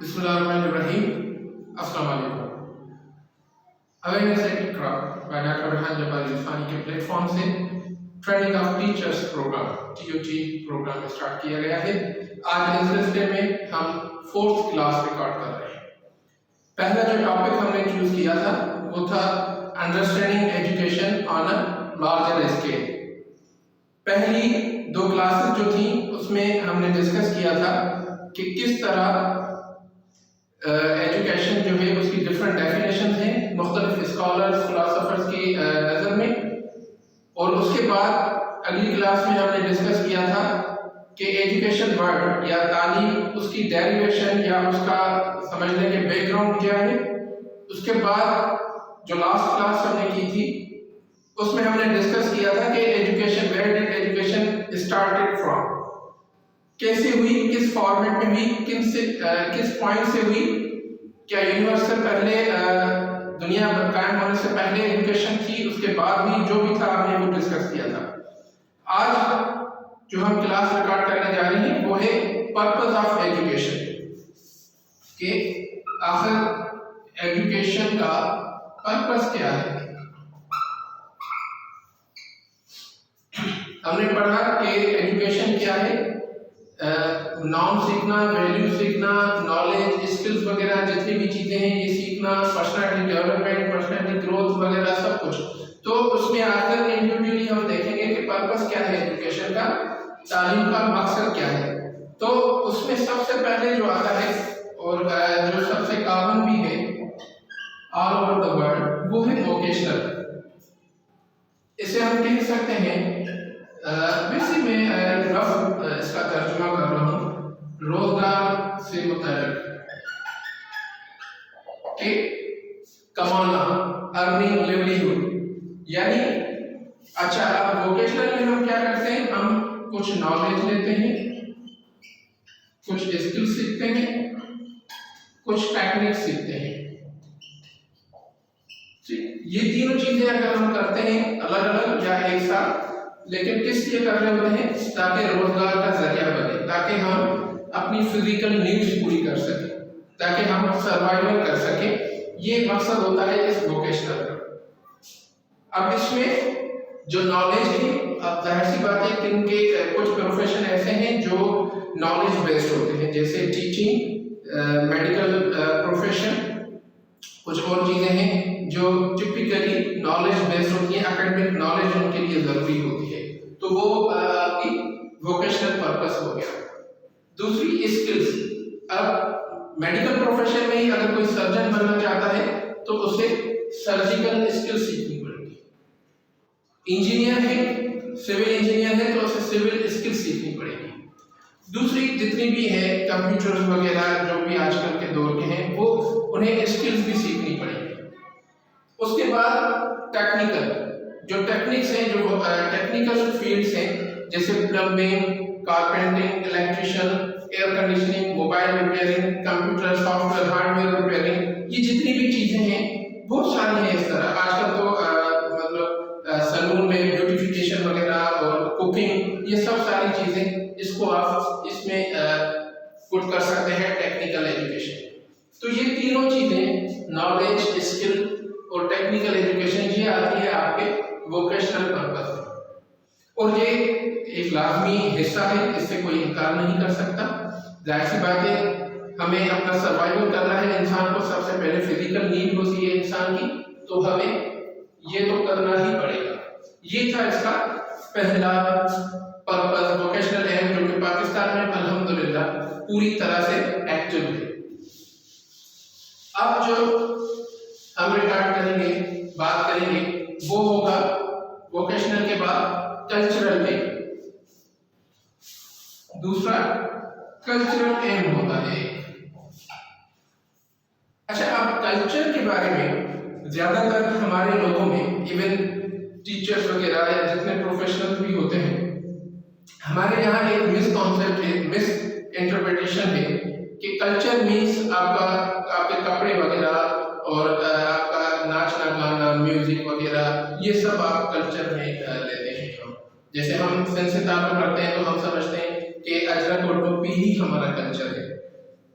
بسم اللہ الرحمن الرحیم. السلام علیکم. Awareness at craft by doctor Rehan Jabbari Usmani کے پلیٹ فارم سے training of teachers program TOT program start کیا گیا ہے. آج اس سلسلے میں ہم 4th کلاس ریکارڈ کر رہے ہیں. پہلا جو ٹاپک ہم نے چوز کیا تھا وہ تھا understanding education on a larger scale. پہلی 2 کلاسز جو تھیں اس میں ہم نے ڈسکس کیا تھا کہ کس طرح ایجوکیشن جو ہے اس کی ڈفرینٹ ڈیفینیشن ہیں مختلف اسکالرز فلاسفرز کی نظر میں. اور اس کے بعد اگلی کلاس میں ہم نے ڈسکس کیا تھا کہ ایجوکیشن ورڈ یا تعلیم اس کی ڈیریویشن یا اس کا سمجھنے کے بیک گراؤنڈ کیا ہے. اس کے بعد جو لاسٹ کلاس ہم نے کی تھی اس میں ہم نے ڈسکس کیا تھا کہ education where dead education started from, کیسے ہوئی، کس فارمیٹ میں ہوئی، کس پوائنٹ سے ہوئی. کیا یونیورس سے پہلے دنیا قائم ہونے سے پہلے ایجوکیشن تھی، اس کے بعد بھی جو بھی تھا ہم نے وہ ڈسکس کیا تھا. آج جو ہم کلاس ریکارڈ کرنے جا رہے ہیں وہ ہے پرپز آف ایجوکیشن، کہ آخر ایجوکیشن کا پرپز کیا ہے. ہم نے پڑھا کہ ایجوکیشن کیا ہے، نام سیکھنا، ویلیو سیکھنا، نالج، اسکلز وغیرہ جتنی بھی چیزیں ہیں یہ سیکھنا، پرسنالٹی ڈیولپمنٹ، پرسنالٹی گروتھ وغیرہ سب کچھ. تو اس میں آخر انڈیویجولی ہم دیکھیں گے کہ پرپس کیا ہے ایجوکیشن کا، تعلیم کا مقصد کیا ہے. تو اس میں سب سے پہلے جو آتا ہے اور جو سب سے کامن بھی ہے آل اوور دا ورلڈ وہ ہے ووکیشنل. اسے ہم کہہ سکتے ہیں ویسے میں رف اس کا ترجمہ کر رہا ہوں روزگار سے متعلق، کہ کمانا، ارننگ لیولیہوڈ. یعنی اچھا اب ووکیشنل میں ہم کیا کرتے ہیں، ہم کچھ نالج لیتے ہیں، کچھ اسکل سیکھتے ہیں، کچھ ٹیکنیک سیکھتے ہیں. یہ تینوں چیزیں اگر ہم کرتے ہیں الگ الگ یا ایک ساتھ، لیکن کس لیے کر رہے ہوتے ہیں، تاکہ روزگار کا ذریعہ بنے، تاکہ ہم اپنی فزیکل نیڈز پوری کر سکیں، تاکہ ہم سروائیول کر سکیں. یہ مقصد ہوتا ہے اس ووکیشنل کا. اب اس میں جو نالج ہے، اب ظاہر سی بات ہے کہ ان کے کچھ پروفیشن ایسے ہیں جو نالج بیسڈ ہوتے ہیں، جیسے ٹیچنگ، میڈیکل پروفیشن. کچھ اور چیزیں ہیں جو ٹپیکلی نالج بیسڈ ہوتی ہیں، اکیڈمک نالج ان کے لیے ضروری ہوتی ہے. تو وہ آپ کی ووکیشنل پرپس ہو گیا. دوسری اسکلز. اب میڈیکل پروفیشن میں ہی اگر کوئی سرجن بننا چاہتا ہے تو اسے سرجیکل اسکل سیکھنی پڑے گی. انجینئر ہے، سول انجینئر ہے تو اسے سول اسکل سیکھنی پڑے گی. دوسری جتنی بھی ہے کمپیوٹرز وغیرہ جو بھی آج کل کے دور کے ہیں وہ انہیں اسکلز بھی سیکھنی پڑے گی. اس کے بعد ٹیکنیکل، جو ٹیکنیکس ہیں، جو ٹیکنیکل فیلڈز ہیں، جیسے plumbing, carpenting, electrician, air conditioning, mobile repairing, computer software hardware repairing. یہ جتنی بھی چیزیں ہیں بہت ساری ہیں. اس طرح آج کل تو مطلب سلون میں بیوٹیفیکیشن وغیرہ اور کوکنگ، یہ سب ساری چیزیں اس کو آپ اس میں پٹ کر سکتے ہیں ٹیکنیکل ایجوکیشن. تو یہ تینوں چیزیں نالج، اسکل اور ٹیکنیکل ایجوکیشن یہ آتی ہے آپ کے ووکیشنل پرپز میں. اور یہ ایک لازمی حصہ ہے، اس سے کوئی انکار نہیں کر سکتا. ظاہر سی بات ہے ہمیں اپنا سروائیول کرنا ہے، انسان کو سب سے پہلے فزیکل نیڈ ہوتی ہے انسان کی، تو ہمیں یہ تو کرنا ہی پڑے گا. یہ تھا اس کا پہلا پرپز ووکیشنل ایم، جو کہ پاکستان میں الحمدللہ پوری طرح سے ایکٹیو ہے. اب جو ہم ریکارڈ کریں گے، بات کریں گے، وہ ہوگا ووکیشنل کے بعد کلچرل ایم. دوسرا کلچرل ایم ہوتا ہے. اچھا اب کلچر کے بارے میں زیادہ تر ہمارے لوگوں میں، ایون ٹیچرز وغیرہ یا جتنے پروفیشنل بھی ہوتے ہیں، ہمارے یہاں ایک مس کانسیپٹ ہے، مس انٹرپریٹیشن ہے کہ کلچر مینس آپ کے کپڑے وغیرہ اور آپ کا ناچنا گانا، میوزک وغیرہ، یہ سب آپ کلچر میں لیتے ہیں. ہم جیسے سن سے تعلق رکھتے ہیں تو ہم سمجھتے ہیں کہ اجرک اور ٹوپی ہی ہمارا کلچر ہے.